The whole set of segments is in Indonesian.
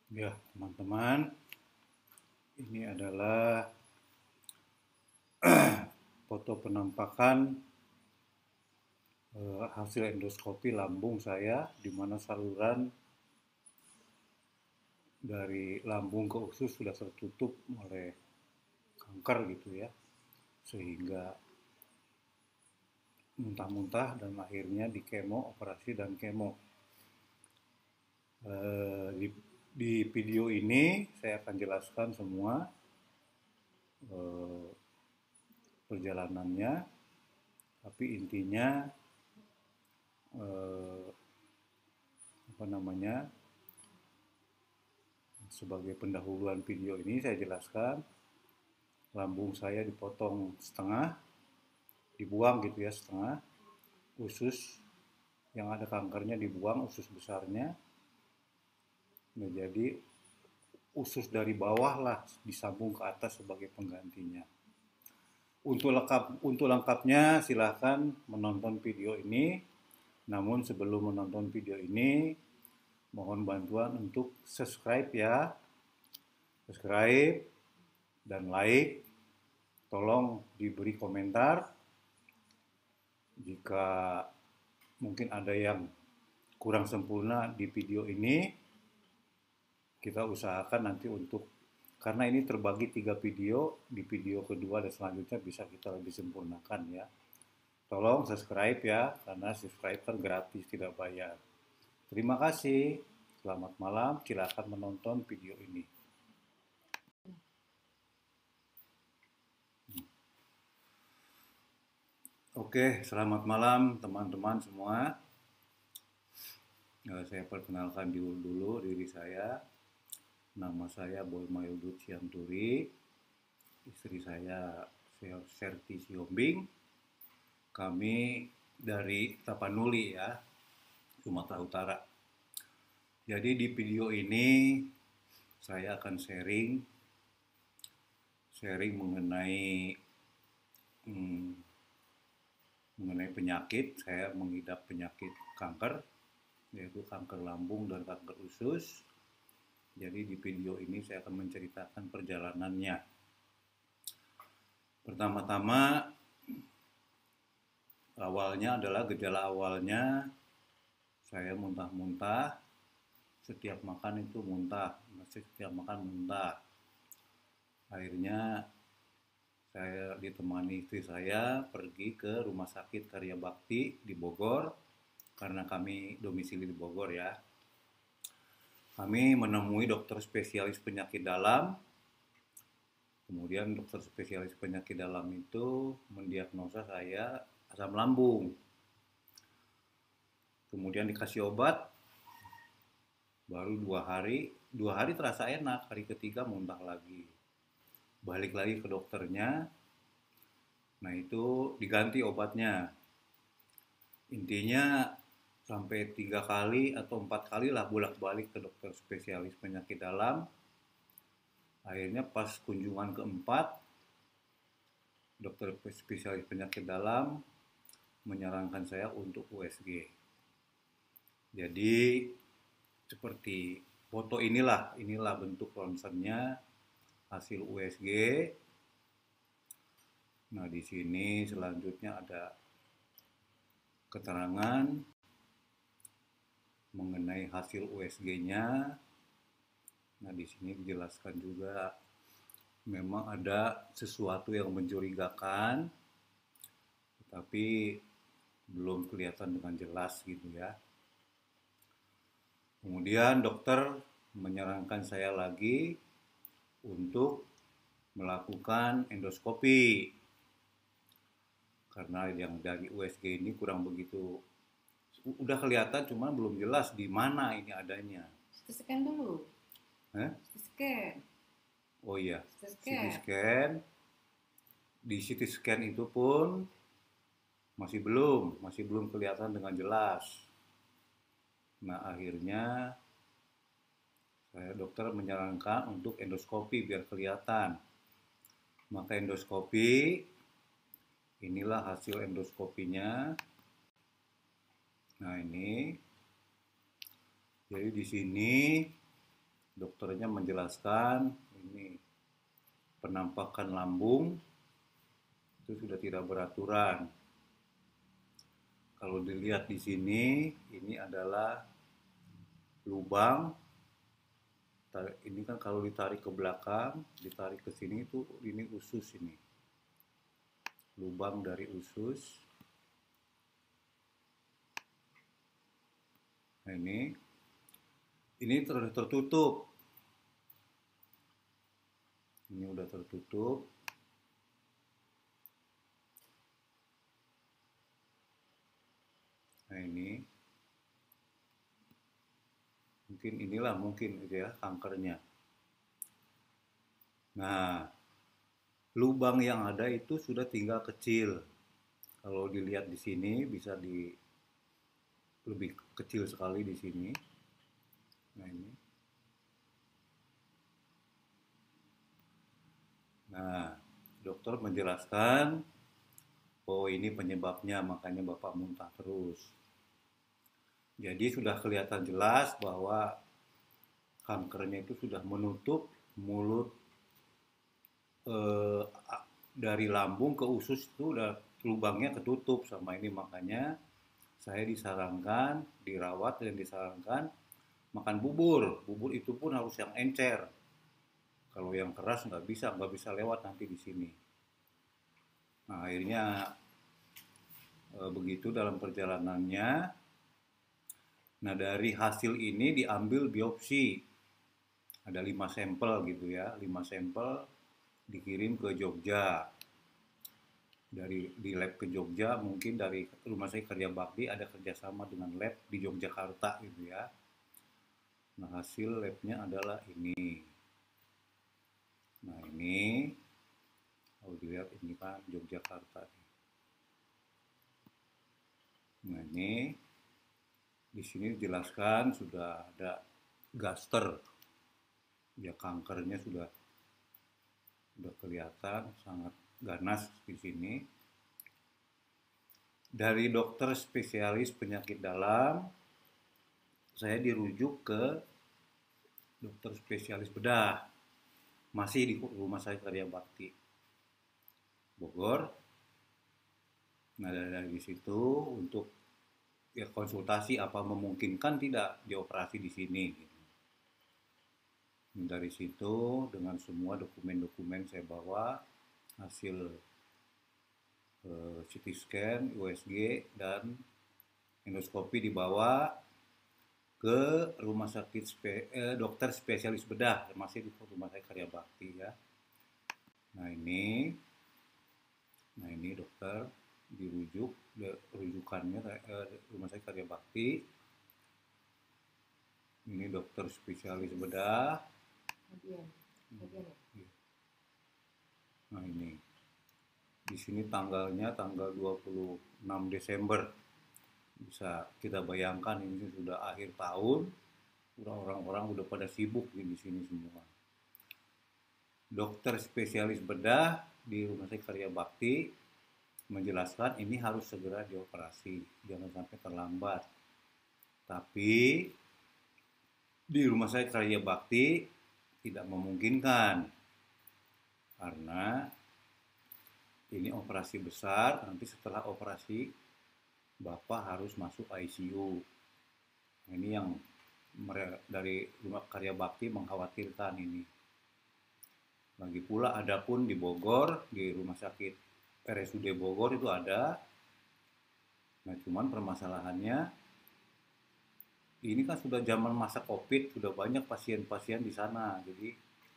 Ya, teman-teman, ini adalah foto penampakan hasil endoskopi lambung saya, di mana saluran dari lambung ke usus sudah tertutup oleh kanker gitu ya, sehingga muntah-muntah dan akhirnya di kemo, operasi dan kemo. Di video ini saya akan jelaskan semua eh, perjalanannya, tapi intinya eh, apa namanya, sebagai pendahuluan video ini saya jelaskan lambung saya dipotong setengah, dibuang gitu ya setengah, usus yang ada kankernya dibuang, usus besarnya. Nah, jadi usus dari bawah lah disambung ke atas sebagai penggantinya. Untuk lengkapnya silahkan menonton video ini. Namun sebelum menonton video ini, mohon bantuan untuk subscribe ya, subscribe dan like. Tolong diberi komentar jika mungkin ada yang kurang sempurna di video ini. Kita usahakan nanti untuk, karena ini terbagi 3 video, di video kedua dan selanjutnya bisa kita lebih sempurnakan ya. Tolong subscribe ya, karena subscribe kan gratis, tidak bayar. Terima kasih, selamat malam, silakan menonton video ini. Oke, selamat malam teman-teman semua. Saya perkenalkan dulu diri saya. Nama saya Boy Mayudut Sianturi. Istri saya Serti Siombing. Kami dari Tapanuli ya, Sumatera Utara. Jadi di video ini saya akan sharing mengenai penyakit. Saya mengidap penyakit kanker, yaitu kanker lambung dan kanker usus. Jadi di video ini saya akan menceritakan perjalanannya. Pertama-tama, gejala awalnya saya muntah-muntah. Setiap makan itu muntah, setiap makan muntah. Akhirnya saya ditemani istri saya pergi ke Rumah Sakit Karya Bakti di Bogor, karena kami domisili di Bogor ya. Kami menemui dokter spesialis penyakit dalam. Kemudian dokter spesialis penyakit dalam itu mendiagnosa saya asam lambung. Kemudian dikasih obat, baru 2 hari terasa enak, hari ketiga muntah lagi. Balik lagi ke dokternya, nah itu diganti obatnya. Intinya sampai 3 kali atau 4 kali lah bolak-balik ke dokter spesialis penyakit dalam. Akhirnya pas kunjungan keempat, dokter spesialis penyakit dalam menyarankan saya untuk USG. Jadi seperti foto inilah bentuk ronsennya hasil USG. Nah, di sini selanjutnya ada keterangan mengenai hasil USG-nya. Nah, di sini dijelaskan juga memang ada sesuatu yang mencurigakan, tapi belum kelihatan dengan jelas gitu ya. Kemudian dokter menyarankan saya lagi untuk melakukan endoskopi, karena yang dari USG ini kurang begitu, udah kelihatan cuman belum jelas di mana ini adanya. CT scan dulu. Eh? CT scan. Oh iya, CT CT scan. scan. Di CT scan itu pun masih belum kelihatan dengan jelas. Nah, akhirnya dokter menyarankan untuk endoskopi biar kelihatan. Maka endoskopi, inilah hasil endoskopinya. Nah, ini. Jadi di sini Dokternya menjelaskan ini penampakan lambung itu sudah tidak beraturan. Kalau dilihat di sini, ini adalah lubang. Ini kan kalau ditarik ke belakang, ditarik ke sini itu ini usus ini. Lubang dari usus. Nah ini tertutup. Ini udah tertutup. Nah ini mungkin inilah mungkin gitu ya kankernya. Nah, lubang yang ada itu sudah tinggal kecil. Kalau dilihat di sini bisa lebih kecil sekali di sini. Nah ini. Nah, dokter menjelaskan, oh ini penyebabnya makanya Bapak muntah terus. Jadi sudah kelihatan jelas bahwa kankernya itu sudah menutup mulut eh, dari lambung ke usus itu udah lubangnya ketutup sama ini, makanya saya disarankan dirawat dan disarankan makan bubur. Bubur itu pun harus yang encer. Kalau yang keras nggak bisa lewat nanti di sini. Nah akhirnya begitu dalam perjalanannya. Nah dari hasil ini diambil biopsi. Ada 5 sampel gitu ya, 5 sampel dikirim ke Jogja. Di lab ke Jogja, mungkin dari Rumah Sakit Karya Bakti ada kerjasama dengan lab di Yogyakarta gitu ya. Nah hasil labnya adalah ini. Nah ini, kalau dilihat ini kan Yogyakarta. Nah ini, di sini dijelaskan sudah ada gaster, ya kankernya sudah kelihatan sangat ganas di sini. Dari dokter spesialis penyakit dalam, saya dirujuk ke dokter spesialis bedah, masih di Rumah Sakit Karya Bakti Bogor. Nah dari situ untuk ya konsultasi apa memungkinkan tidak dioperasi di sini. Dari situ dengan semua dokumen-dokumen saya bawa, hasil CT scan, USG, dan endoskopi dibawa ke rumah sakit dokter spesialis bedah, masih di Rumah Sakit Karya Bakti ya. Nah ini dokter dirujuk, rujukannya Rumah Sakit Karya Bakti. Ini dokter spesialis bedah. Nah ini di sini tanggalnya tanggal 26 Desember. Bisa kita bayangkan ini sudah akhir tahun, orang-orang udah pada sibuk di sini semua. Dokter spesialis bedah di Rumah Sakit Karya Bakti menjelaskan ini harus segera dioperasi, jangan sampai terlambat. Tapi di Rumah Sakit Karya Bakti tidak memungkinkan karena ini operasi besar. Nanti setelah operasi Bapak harus masuk ICU. Ini yang dari Rumah Karya Bakti mengkhawatirkan ini. Lagi pula ada pun di Bogor, di Rumah Sakit RSUD Bogor itu ada. Nah cuman permasalahannya ini kan sudah zaman masa COVID, sudah banyak pasien-pasien di sana. Jadi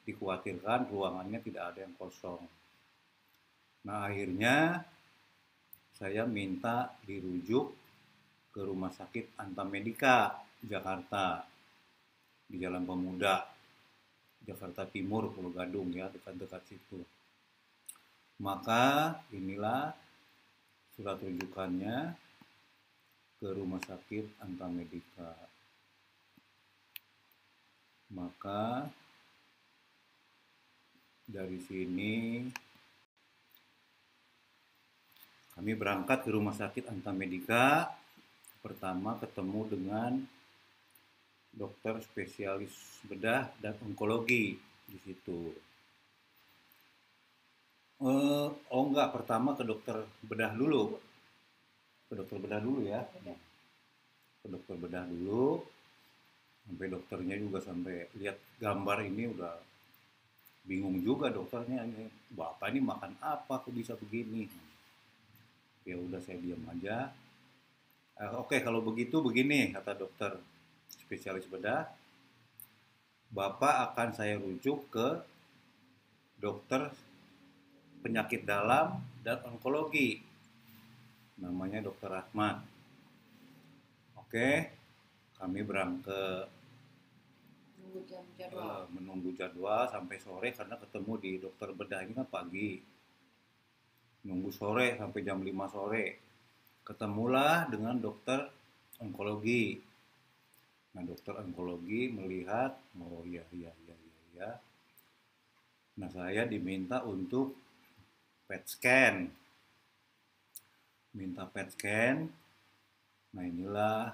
dikhawatirkan ruangannya tidak ada yang kosong. Nah akhirnya saya minta dirujuk ke Rumah Sakit Antamedika Jakarta di Jalan Pemuda, Jakarta Timur, Pulau Gadung ya, dekat-dekat situ. Maka inilah surat rujukannya ke Rumah Sakit Antamedika. Maka dari sini kami berangkat ke Rumah Sakit Antamedika. Pertama ketemu dengan dokter spesialis bedah dan onkologi di situ. Oh enggak, pertama ke dokter bedah dulu, ke dokter bedah dulu ya, ke dokter bedah dulu, sampai dokternya juga sampai lihat gambar ini udah bingung juga dokternya, ini bapak ini makan apa kok bisa begini. Ya udah saya diam aja. Oke, kalau begitu begini kata dokter spesialis bedah, bapak akan saya rujuk ke dokter penyakit dalam dan onkologi, namanya dokter Ahmad. Oke, kami berangkat menunggu jadwal sampai sore karena ketemu di dokter bedah ini kan pagi. Nunggu sore sampai jam 5 sore. Ketemulah dengan dokter onkologi. Nah, dokter onkologi melihat, oh iya, iya, iya, iya, iya. Nah, saya diminta untuk PET scan. Minta PET scan. Nah, inilah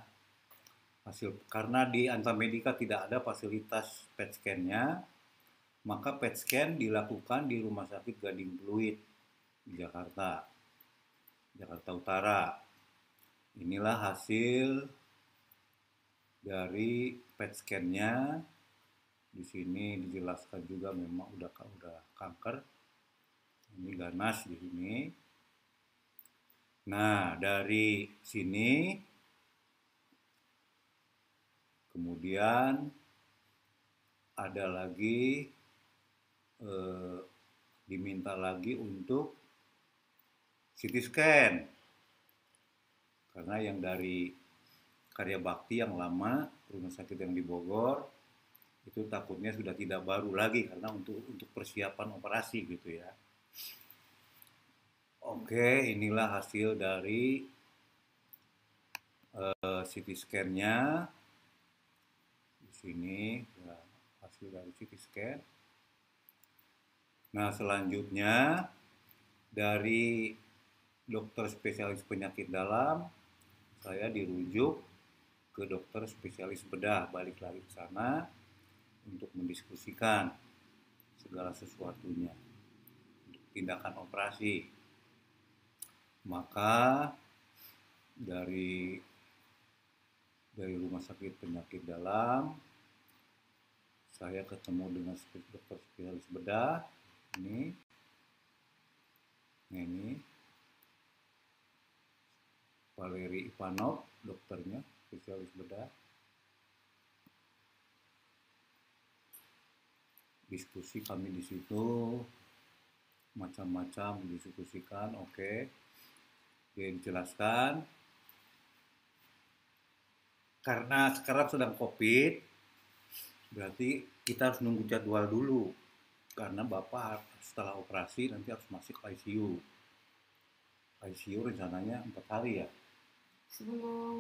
hasil. Karena di Antamedika tidak ada fasilitas PET scan-nya, maka PET scan dilakukan di Rumah Sakit Gading Pluit di Jakarta, Jakarta Utara. Inilah hasil dari PET scan-nya. Di sini dijelaskan juga memang udah kanker. Ini ganas di sini. Nah, dari sini kemudian ada lagi diminta lagi untuk CT scan. Karena yang dari Karya Bakti yang lama, rumah sakit yang di Bogor, itu takutnya sudah tidak baru lagi karena untuk persiapan operasi gitu ya. Oke, inilah hasil dari CT scan-nya. Di sini ya, hasil dari CT scan. Nah, selanjutnya dari dokter spesialis penyakit dalam, saya dirujuk ke dokter spesialis bedah, balik lagi ke sana untuk mendiskusikan segala sesuatunya untuk tindakan operasi. Maka dari rumah sakit penyakit dalam saya ketemu dengan dokter spesialis bedah ini Valeri Ivanov, dokternya spesialis bedah. Diskusi kami di situ macam-macam didiskusikan. Oke, dia dijelaskan karena sekarang sedang COVID, berarti kita harus nunggu jadwal dulu karena bapak setelah operasi nanti harus masuk ICU. ICU rencananya 4 hari ya. Sebelum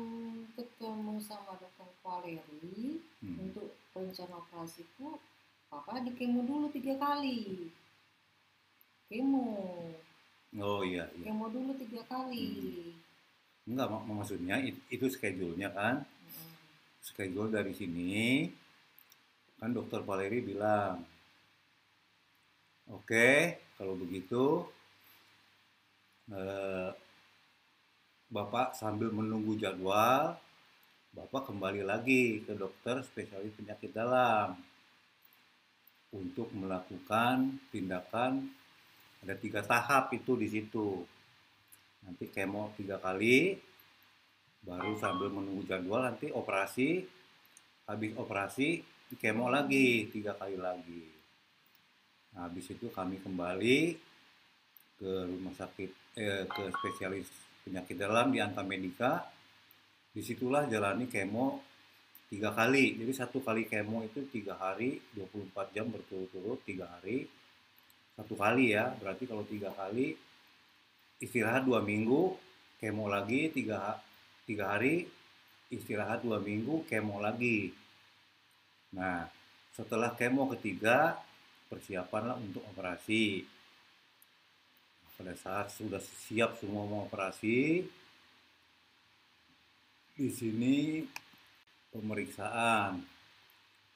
ketemu sama dokter Valeri untuk rencana operasiku, papa di kemo dulu 3 kali. Kemo. Oh iya. Kemo dulu 3 kali. Enggak, maksudnya itu schedule-nya kan. Schedule dari sini kan dokter Valeri bilang, oke, kalau begitu Bapak sambil menunggu jadwal, Bapak kembali lagi ke dokter spesialis penyakit dalam untuk melakukan tindakan. Ada 3 tahap itu di situ. Nanti kemo 3 kali, baru sambil menunggu jadwal nanti operasi. Habis operasi kemo lagi 3 kali lagi. Nah, habis itu kami kembali ke rumah sakit ke spesialis penyakit dalam di Antamedika. Disitulah jalani kemo 3 kali. Jadi 1 kali kemo itu 3 hari, 24 jam berturut-turut 3 hari. 1 kali ya, berarti kalau 3 kali istirahat 2 minggu, kemo lagi 3 hari, istirahat 2 minggu, kemo lagi. Nah, setelah kemo ketiga, persiapanlah untuk operasi. Pada saat sudah siap semua mau operasi, di sini pemeriksaan,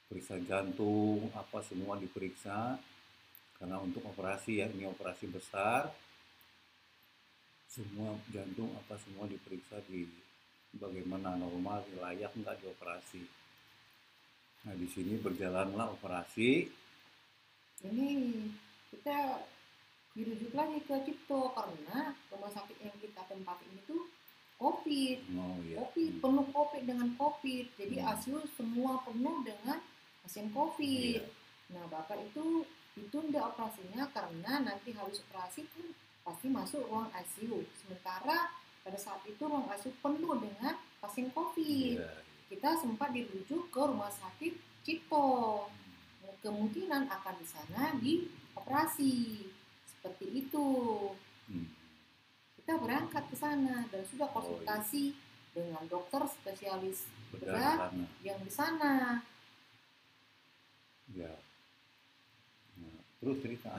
periksa jantung, apa semua diperiksa. Karena untuk operasi ya, ini operasi besar, semua jantung apa semua diperiksa di bagaimana normal, layak nggak dioperasi. Nah di sini berjalanlah operasi. Ini kita dirujuk lagi ke Cipto karena rumah sakit yang kita tempatin itu COVID. Oh iya. COVID, penuh COVID dengan COVID. Jadi ICU semua penuh dengan pasien COVID. Iya. Nah, Bapak itu ditunda operasinya karena nanti habis operasi kan pasti masuk ruang ICU. Sementara pada saat itu ruang ICU penuh dengan pasien COVID. Iya. Kita sempat dirujuk ke rumah sakit Cipto. Kemungkinan akan di sana dioperasi. Seperti itu. Kita berangkat ke sana dan sudah konsultasi dengan dokter spesialis bedah yang di sana. Ya. Nah, terus cerita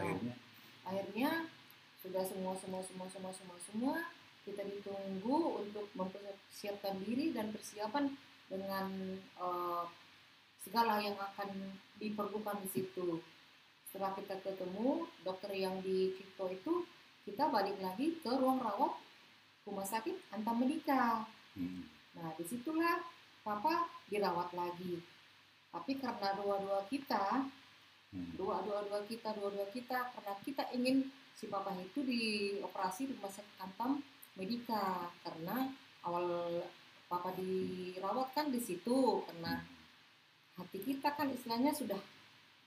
akhirnya sudah semua kita ditunggu untuk mempersiapkan diri dan persiapan dengan segala yang akan diperlukan di situ. Setelah kita ketemu dokter yang di Cipto itu, kita balik lagi ke ruang rawat rumah sakit Antam Medika. Nah, disitulah Papa dirawat lagi. Tapi karena dua-dua kita, karena kita ingin si Papa itu dioperasi di rumah sakit Antam Medika. Karena awal Papa dirawat kan di situ, karena hati kita kan istilahnya sudah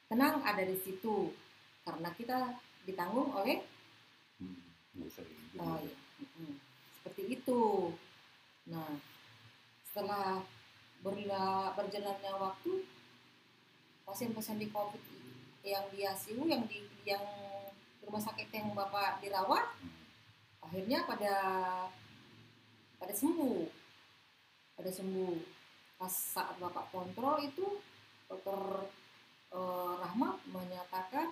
tenang ada di situ karena kita ditanggung oleh seperti itu. Nah, setelah berjalannya waktu, pasien-pasien di COVID yang di ICU, yang di rumah sakit yang Bapak dirawat, akhirnya pada sembuh. Pas saat Bapak kontrol itu, dokter Rahmat menyatakan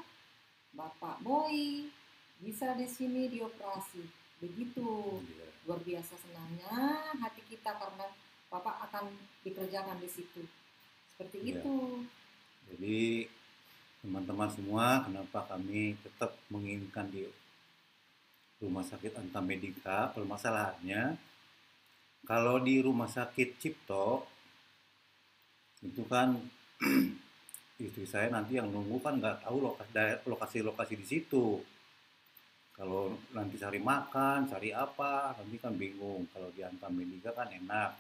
Bapak Boy bisa di sini dioperasi. Begitu luar biasa senangnya hati kita karena Bapak akan dikerjakan di situ. Seperti itu. Jadi teman-teman semua, kenapa kami tetap menginginkan di rumah sakit Antam Medika? Permasalahannya kalau di rumah sakit Cipto itu kan istri saya nanti yang nunggu kan nggak tahu lokasi di situ. Kalau nanti cari makan, cari apa, nanti kan bingung. Kalau di Antam Medika kan enak,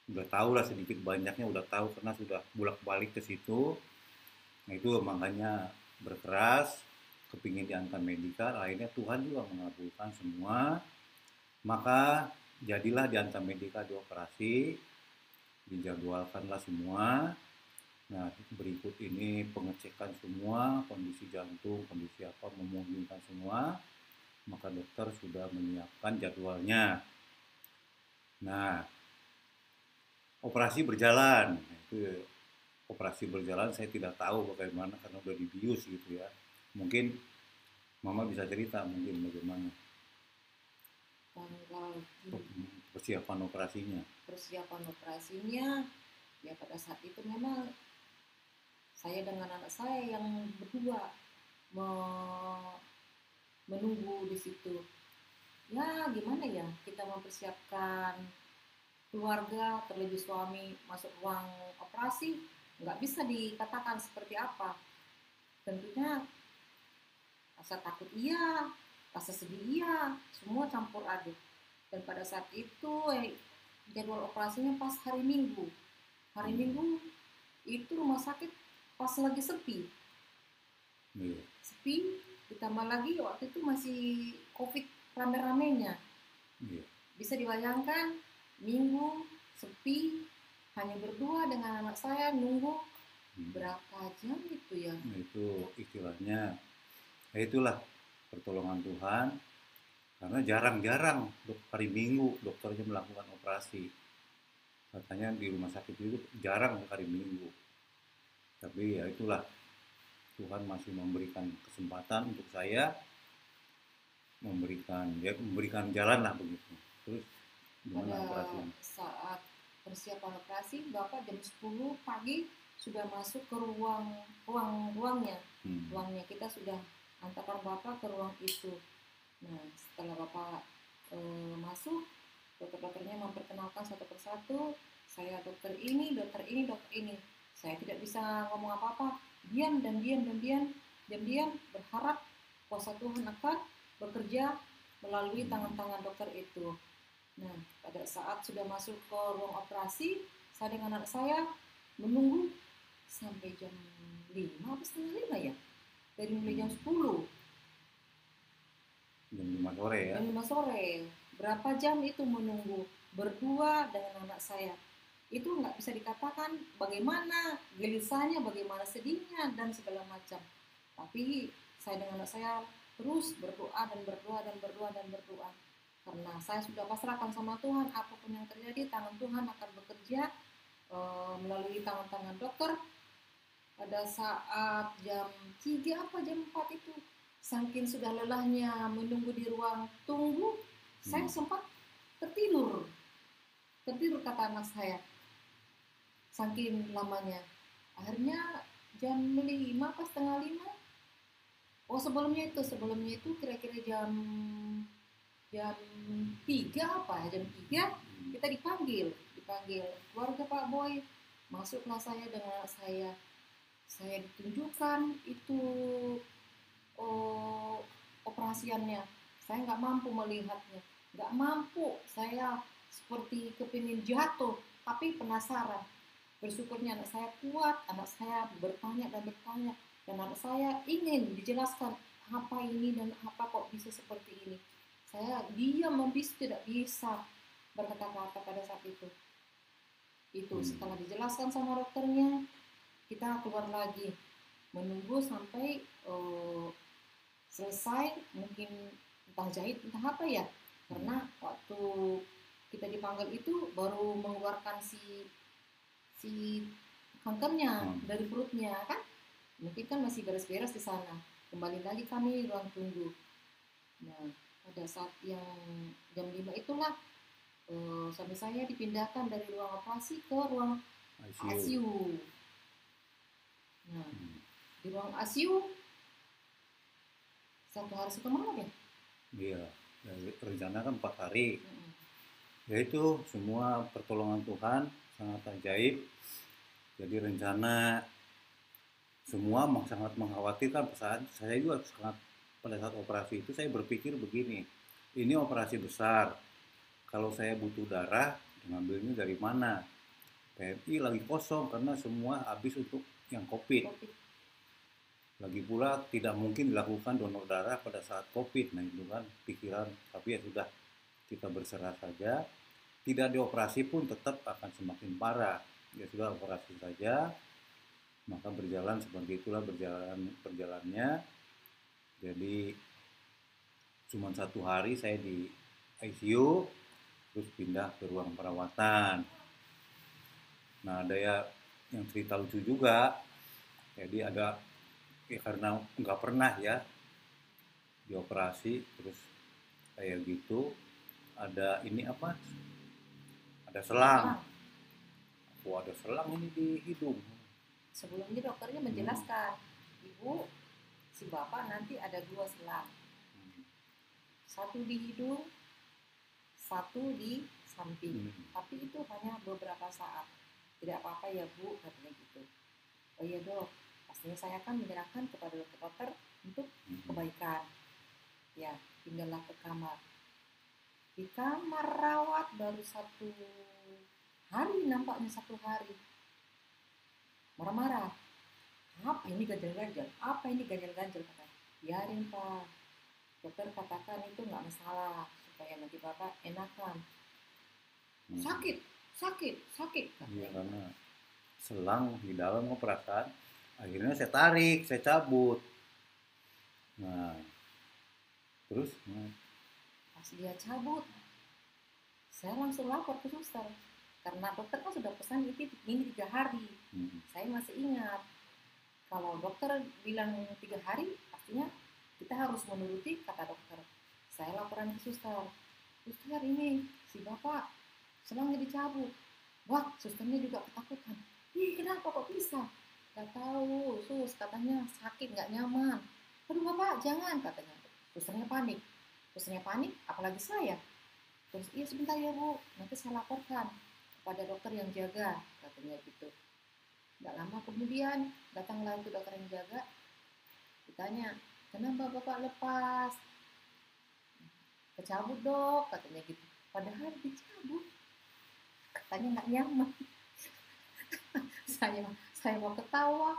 udah tahu lah sedikit banyaknya, udah tahu karena sudah bolak-balik ke situ. Nah itu makanya berkeras, kepingin di Antam Medika. Akhirnya Tuhan juga mengabulkan semua, maka jadilah di Antam Medika dioperasi, dijadwalkanlah semua. Nah, berikut ini pengecekan semua, kondisi jantung, kondisi apa, memungkinkan semua. Maka dokter sudah menyiapkan jadwalnya. Nah, operasi berjalan. Itu operasi berjalan, saya tidak tahu bagaimana karena udah dibius gitu ya. Mungkin Mama bisa cerita mungkin bagaimana persiapan operasinya. Persiapan operasinya, ya pada saat itu memang saya dengan anak saya yang berdua menunggu di situ. Ya gimana ya, kita mempersiapkan keluarga, terlebih suami masuk ruang operasi, nggak bisa dikatakan seperti apa. Tentunya rasa takut iya, rasa sedih iya, semua campur aduk. Dan pada saat itu jadwal operasinya pas hari Minggu. Hari Minggu itu rumah sakit pas lagi sepi. Sepi, ditambah lagi waktu itu masih COVID rame-ramenya. Bisa dibayangkan Minggu sepi, hanya berdua dengan anak saya nunggu berapa jam itu ya. Nah, itu istilahnya, itulah pertolongan Tuhan. Karena jarang-jarang hari Minggu dokternya melakukan operasi. Katanya di rumah sakit itu jarang hari Minggu. Tapi ya itulah, Tuhan masih memberikan kesempatan untuk saya, memberikan jalan lah begitu. Terus gimana operasinya? Saat persiapan operasi, Bapak jam 10 pagi sudah masuk ke ruangnya. Ruangnya kita sudah antarkan Bapak ke ruang itu. Nah, setelah Bapak masuk, dokter-dokternya memperkenalkan satu persatu, saya dokter ini, dokter ini, dokter ini. Saya tidak bisa ngomong apa-apa, diam dan diam dan diam, diam-diam berharap kuasa Tuhan akan bekerja melalui tangan-tangan dokter itu. Nah, pada saat sudah masuk ke ruang operasi, saya dengan anak saya menunggu sampai jam 5 atau setengah 5 ya? Dari mulai jam 10. Jam 5 sore ya? Jam 5 sore. Berapa jam itu menunggu berdua dengan anak saya. Itu nggak bisa dikatakan bagaimana gelisahnya, bagaimana sedihnya, dan segala macam. Tapi saya dengan anak saya terus berdoa dan berdoa dan berdoa dan berdoa. Karena saya sudah pasrahkan sama Tuhan, apapun yang terjadi, tangan Tuhan akan bekerja melalui tangan-tangan dokter. Pada saat jam 3 apa jam 4 itu, saking sudah lelahnya menunggu di ruang tunggu, saya sempat tertidur kata anak saya, saking lamanya. Akhirnya jam 5 apa setengah 5, oh sebelumnya itu kira-kira jam 3 apa ya, jam 3 kita dipanggil keluarga Pak Boy. Masuklah saya dengan saya ditunjukkan itu operasiannya. Saya nggak mampu melihatnya, nggak mampu, saya seperti kepingin jatuh, tapi penasaran. Bersyukurnya anak saya kuat, anak saya bertanya dan anak saya ingin dijelaskan apa ini dan apa kok bisa seperti ini. Saya diam membisu, tidak bisa berkata-kata pada saat itu. Setelah dijelaskan sama dokternya, kita keluar lagi menunggu sampai selesai, mungkin entah jahit entah apa ya, karena waktu kita dipanggil itu baru mengeluarkan si kankernya dari perutnya kan, mungkin kan masih beres-beres di sana. Kembali lagi kami ruang tunggu. Nah, pada saat yang jam 5 itulah suami saya dipindahkan dari ruang operasi ke ruang ICU. Nah, di ruang ICU 1 hari 1 malam ya? Iya, rencana kan 4 hari. Yaitu semua pertolongan Tuhan sangat ajaib. Jadi rencana semua sangat mengkhawatirkan. Saya juga sangat, pada saat operasi itu saya berpikir begini, ini operasi besar, kalau saya butuh darah, ngambilnya dari mana? PMI lagi kosong karena semua habis untuk yang COVID. Lagi pula tidak mungkin dilakukan donor darah pada saat COVID. Nah itu kan pikiran, tapi ya sudah, kita berserah saja. Tidak dioperasi pun tetap akan semakin parah. Ya sudah, operasi saja. Maka berjalan seperti itulah berjalannya. Jadi cuma 1 hari saya di ICU, terus pindah ke ruang perawatan. Nah ada ya yang cerita lucu juga. Jadi ada, ya karena nggak pernah ya dioperasi, terus kayak gitu, ada ini apa? Ada selang. Oh, ada selang ini di hidung. Sebelumnya dokternya menjelaskan, Ibu, si Bapak nanti ada 2 selang. 1 di hidung, 1 di samping. Tapi itu hanya beberapa saat. Tidak apa-apa ya Bu, katanya gitu. Oh iya dok, pastinya saya akan menyerahkan kepada dokter untuk kebaikan. Ya, tinggallah ke kamar. Di kamar rawat baru 1 hari, nampaknya 1 hari. Marah-marah. Apa ini ganjal-ganjal? Apa ini ganjal-ganjal? Kata, biarin Pak. Dokter katakan itu nggak masalah, supaya nanti Bapak enakan. Sakit. Iya, karena selang di dalam perasaan. Akhirnya saya tarik, saya cabut. Nah, terus pas dia cabut, saya langsung lapor ke suster. Karena dokter kan sudah pesan ini 3 hari. Saya masih ingat. Kalau dokter bilang 3 hari, artinya kita harus menuruti kata dokter. Saya laporan ke suster. Suster, ini si Bapak selangnya dicabut. Wah, susternya juga ketakutan. Ih, kenapa kok bisa? Gak tahu, sus, katanya sakit, nggak nyaman. Aduh, Bapak, jangan, katanya. Susternya panik. Susternya panik, apalagi saya. Terus, iya sebentar ya Bu, nanti saya laporkan kepada dokter yang jaga, katanya gitu. Nggak lama kemudian, datanglah itu dokter yang jaga, ditanya, kenapa Bapak lepas? Kecabut dok, katanya gitu. Padahal dicabut, katanya nggak nyaman. saya saya mau ketawa,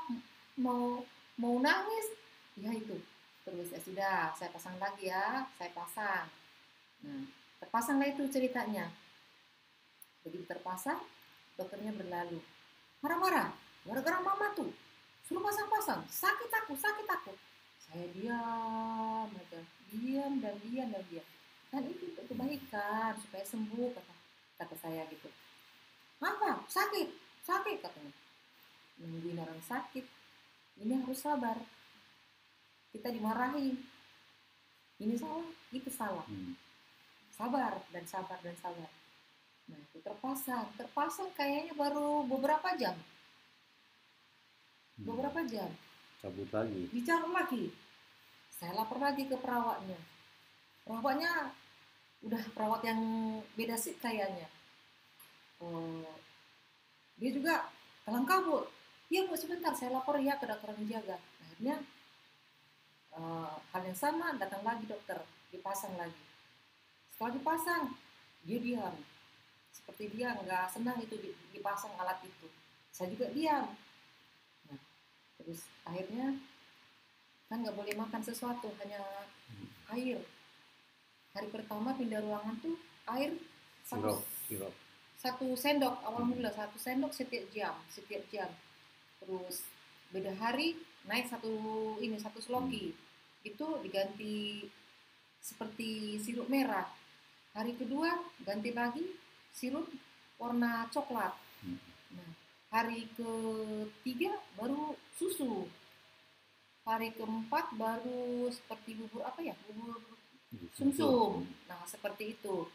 mau mau nangis, ya itu. Terus ya sudah, saya pasang lagi ya, saya pasang. Nah, terpasanglah itu ceritanya. Begitu terpasang, dokternya berlalu. Marah-marah, gara-gara mama tuh. Suruh pasang-pasang, sakit aku. Saya diam aja, diam dan diam dan diam. Kan itu untuk kebaikan, supaya sembuh, kata saya gitu. Apa? Sakit, sakit katanya. Nungguin orang sakit, ini harus sabar. Kita dimarahi, ini salah, itu salah. Sabar dan sabar dan sabar. Nah itu terpasang kayaknya baru beberapa jam. Cabut lagi. Dicabut lagi. Saya lapor lagi ke perawatnya. Perawatnya udah perawat yang beda sih kayaknya. Dia juga kalang kabut. Iya Bu, sebentar saya lapor ya ke dokter yang jaga. Akhirnya hal yang sama, datang lagi dokter, dipasang lagi. Setelah dipasang, dia diam. Seperti dia nggak senang itu dipasang alat itu. Saya juga diam. Nah, terus akhirnya kan nggak boleh makan sesuatu, hanya air. Hari pertama pindah ruangan tuh air satu sendok awal mula, satu sendok setiap jam. Terus beda hari naik satu seloki. Itu diganti seperti sirup merah. Hari kedua ganti lagi sirup warna coklat. Nah, hari ketiga baru susu. Hari keempat baru seperti bubur sumsum. Nah, seperti itu.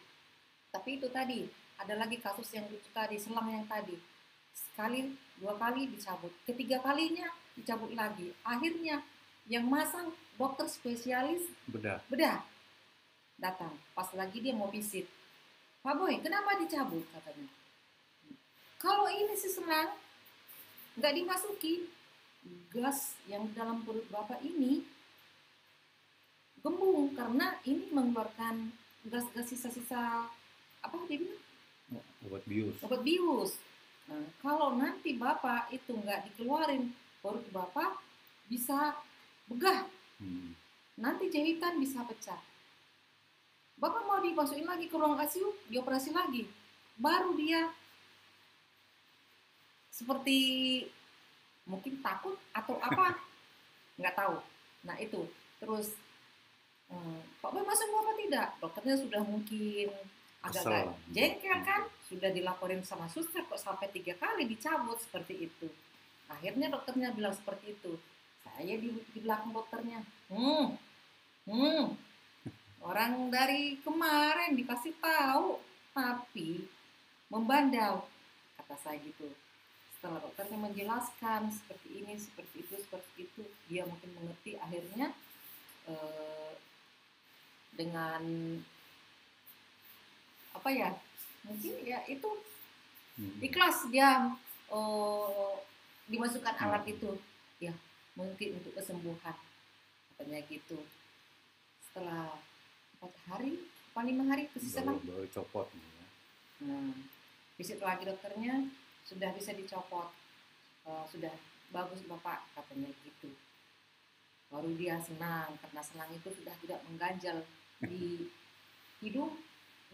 Tapi itu tadi, ada lagi kasus yang itu tadi, selang yang tadi. Sekali, 2 kali dicabut. Ketiga kalinya dicabut lagi. Akhirnya yang masang dokter spesialis bedah datang. Pas lagi dia mau visit. Pak Boy, kenapa dicabut? Katanya. Kalau ini sih selang, nggak dimasuki. Gas yang dalam perut Bapak ini gembung karena ini mengeluarkan gas-gas sisa-sisa apa dia bilang? Obat bius. Nah, kalau nanti Bapak itu nggak dikeluarin, perut Bapak bisa begah. Nanti jahitan bisa pecah. Bapak mau dimasukin lagi ke ruang ICU, dioperasi lagi. Baru dia seperti mungkin takut atau apa, nggak tahu. Nah itu, terus Pak Boy masuk apa tidak? Dokternya sudah mungkin agak jengkel kan, sudah dilaporin sama suster kok sampai 3 kali dicabut seperti itu. Akhirnya dokternya bilang seperti itu. Saya di belakang dokternya, orang dari kemarin dikasih tahu, tapi membandel, kata saya gitu. Setelah dokternya menjelaskan seperti ini, seperti itu, dia mungkin mengerti. Akhirnya dengan apa ya, mungkin ya itu ikhlas dia dimasukkan alat itu, ya mungkin untuk kesembuhan, katanya gitu. Setelah 4 hari, 5 hari itu baru copot. Visit lagi dokternya, sudah bisa dicopot, sudah bagus Bapak, katanya gitu. Baru dia senang karena selang itu sudah tidak mengganjal di hidung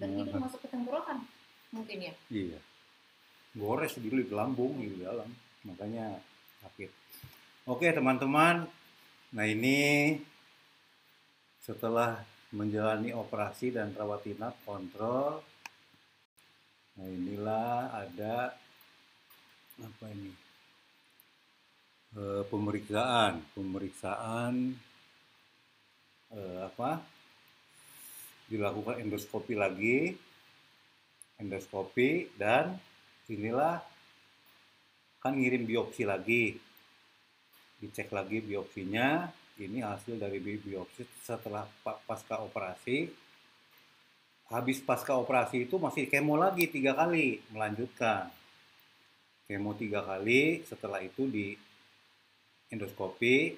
dan hidung masuk ke tenggorokan mungkin ya. Iya, gores dulu di lambung di dalam, makanya sakit. Oke teman-teman, nah ini setelah menjalani operasi dan rawat inap kontrol, nah inilah ada apa ini, pemeriksaan dilakukan endoskopi dan inilah kan ngirim biopsi lagi, dicek lagi biopsinya, ini hasil dari biopsi setelah pasca operasi. Habis pasca operasi itu masih kemo lagi 3 kali, melanjutkan kemo 3 kali. Setelah itu di endoskopi,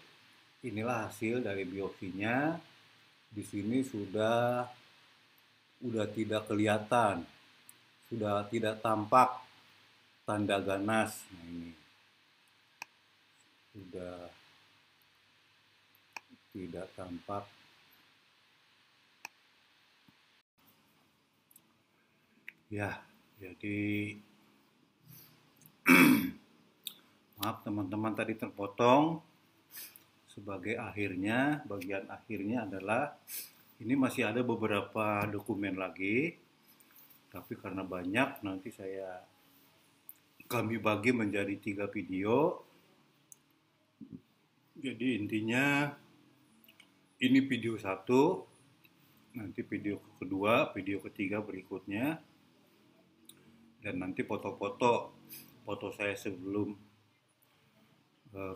inilah hasil dari biopsinya. Di sini sudah tidak kelihatan, sudah tidak tampak tanda ganas. Nah, ini sudah tidak tampak. Ya, jadi maaf teman-teman tadi terpotong. Sebagai akhirnya, bagian akhirnya adalah ini masih ada beberapa dokumen lagi, tapi karena banyak nanti kami bagi menjadi 3 video. Jadi intinya ini video 1, nanti video kedua, video ketiga berikutnya, dan nanti foto saya sebelum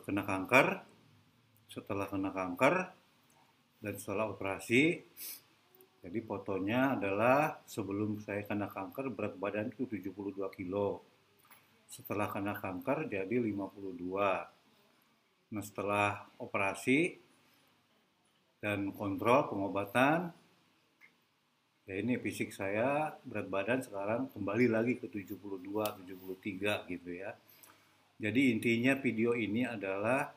kena kanker, setelah kena kanker, dan setelah operasi. Jadi fotonya adalah sebelum saya kena kanker berat badan itu 72 kilo. Setelah kena kanker jadi 52. Nah, setelah operasi dan kontrol pengobatan, ya ini fisik saya, berat badan sekarang kembali lagi ke 72, 73 gitu ya. Jadi intinya video ini adalah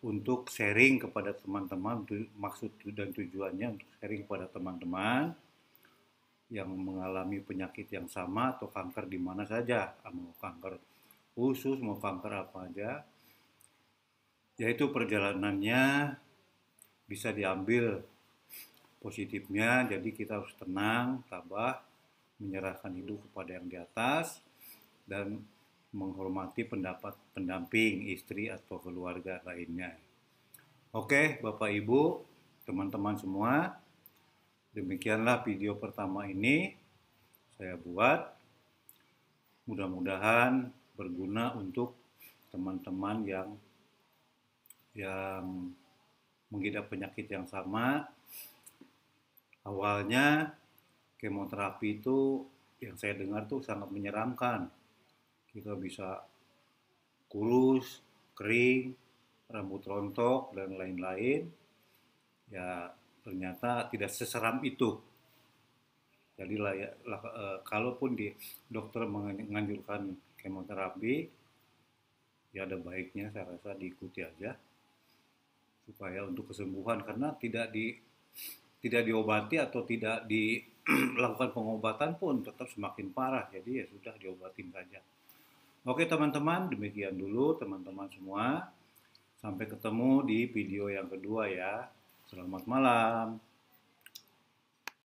untuk sharing kepada teman-teman, maksud dan tujuannya untuk sharing kepada teman-teman yang mengalami penyakit yang sama atau kanker di mana saja, mau kanker usus, mau kanker apa aja, yaitu perjalanannya bisa diambil positifnya. Jadi kita harus tenang, tabah, menyerahkan hidup kepada yang di atas, dan menghormati pendapat pendamping, istri atau keluarga lainnya. Oke, Bapak Ibu, teman-teman semua, demikianlah video pertama ini saya buat. Mudah-mudahan berguna untuk teman-teman yang mengidap penyakit yang sama. Awalnya kemoterapi itu yang saya dengar tuh sangat menyeramkan. Kita bisa kurus, kering, rambut rontok, dan lain-lain. Ya, ternyata tidak seseram itu. Jadi kalaupun dokter menganjurkan kemoterapi, ya ada baiknya saya rasa diikuti aja supaya untuk kesembuhan, karena tidak diobati atau tidak dilakukan pengobatan pun tetap semakin parah. Jadi ya sudah diobatin saja. Oke teman-teman, demikian dulu teman-teman semua. Sampai ketemu di video yang kedua ya. Selamat malam.